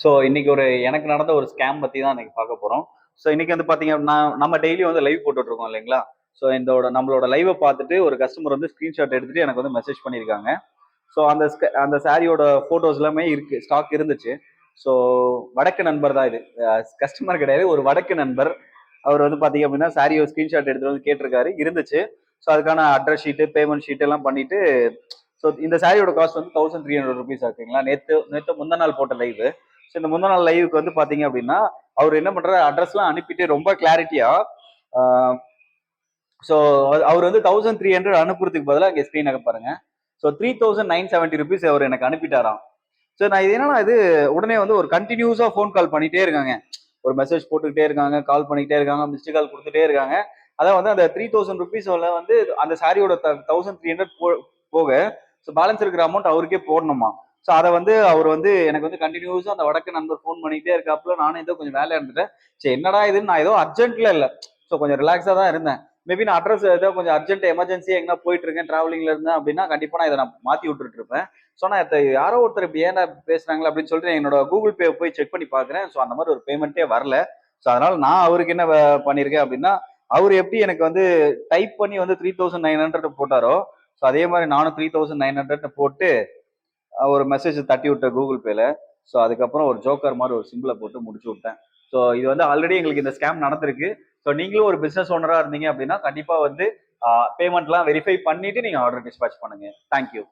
So இன்னைக்கு எனக்கு நடந்த ஒரு ஸ்கேம் பத்தி தான் இன்னைக்கு பார்க்க போறோம். ஸோ இன்னைக்கு வந்து பாத்தீங்க அப்படின்னா நம்ம டெய்லி வந்து லைவ் போட்டுட்டு இருக்கோம் இல்லைங்களா? ஸோ நம்மளோட லைவை பார்த்துட்டு ஒரு கஸ்டமர் வந்து ஸ்கிரீன்ஷாட் எடுத்துட்டு எனக்கு வந்து மெசேஜ் பண்ணியிருக்காங்க. ஸோ அந்த சாரியோட போட்டோஸ் எல்லாமே இருக்கு, ஸ்டாக் இருந்துச்சு. ஸோ வடக்கு நண்பர் தான் இது, கஸ்டமர் கிடையாது, ஒரு வடக்கு நண்பர். அவர் வந்து பாத்தீங்க அப்படின்னா சாரியோட ஸ்கிரீன்ஷாட் எடுத்துட்டு வந்து கேட்டிருக்காரு, இருந்துச்சு. ஸோ அதுக்கான அட்ரஸ் ஷீட்டு, பேமெண்ட் ஷீட் எல்லாம் பண்ணிட்டு, ஸோ இந்த சாரியோட காஸ்ட் வந்து 1300 இருக்குங்களா. நேற்று நேற்று முந்தா நாள் போட்ட லைவ். ஸோ இந்த முந்தா நாள் லைவுக்கு வந்து பாத்தீங்க அப்படின்னா அவர் என்ன பண்றாரு, அட்ரஸ்லாம் அனுப்பிட்டு ரொம்ப கிளாரிட்டியா. ஸோ அவர் வந்து 1300 அனுப்புறதுக்கு பதிலாக இங்கே ஸ்க்ரீன் பாருங்க. ஸோ 3970 அவர் எனக்கு அனுப்பிட்டாராம். ஸோ நான் இது என்னன்னா, இது உடனே வந்து ஒரு கண்டினியூஸா ஃபோன் கால் பண்ணிட்டே இருக்காங்க, ஒரு மெசேஜ் போட்டுக்கிட்டே இருக்காங்க, கால் பண்ணிக்கிட்டே இருக்காங்க, மிஸ்டு கால் கொடுத்துட்டே இருக்காங்க. அதான் வந்து அந்த 3000 வந்து அந்த சாரியோட 1300 போக ஸோ பேலன்ஸ் இருக்கிற அமௌண்ட் அவருக்கே போடணுமா. ஸோ அதை வந்து அவர் வந்து எனக்கு வந்து கண்டினியூஸா அந்த வடக்கு நண்பர் ஃபோன் பண்ணிக்கிட்டே இருக்காப்புல. நானும் ஏதோ கொஞ்சம் வேலையா இருந்துட்டேன். சரி என்னடா இதுன்னு, நான் ஏதோ அர்ஜென்ட்ல இல்லை, ஸோ கொஞ்சம் ரிலாக்ஸா தான் இருந்தேன். மேபி நான் அட்ரஸ் ஏதோ கொஞ்சம் அர்ஜென்ட் எமர்ஜென்சியா எங்க போயிட்டு இருக்கேன், டிராவலிங்ல இருந்தேன் அப்படின்னா கண்டிப்பா நான் இதை நான் மாத்தி விட்டுட்டு இருப்பேன். ஸோ நான் யாரோ ஒருத்தர் இப்படி ஏன்னா பேசுறாங்களா அப்படின்னு சொல்லிட்டு என்னோட கூகுள் பே போய் செக் பண்ணி பாக்குறேன். ஸோ அந்த மாதிரி ஒரு பேமெண்ட்டே வரல. ஸோ அதனால நான் அவருக்கு என்ன பண்ணிருக்கேன் அப்படின்னா, அவர் எப்படி எனக்கு வந்து டைப் பண்ணி வந்து 3900 போட்டாரோ, ஸோ அதே மாதிரி நானும் 3900 போட்டு ஒரு மெசேஜ் தட்டி விட்டேன் கூகுள் பேல. ஸோ அதுக்கப்புறம் ஒரு ஜோக்கர் மாதிரி ஒரு சிம்பிளை போட்டு முடிச்சு விட்டேன். ஸோ இது வந்து ஆல்ரெடி எங்களுக்கு இந்த ஸ்கேம் நடந்திருக்கு. ஸோ நீங்களும் ஒரு பிசினஸ் ஓனரா இருந்தீங்க அப்படின்னா கண்டிப்பா வந்து பேமெண்ட்லாம் வெரிஃபை பண்ணிட்டு நீங்க ஆர்டர் டிஸ்பேச் பண்ணுங்க. தேங்க்யூ.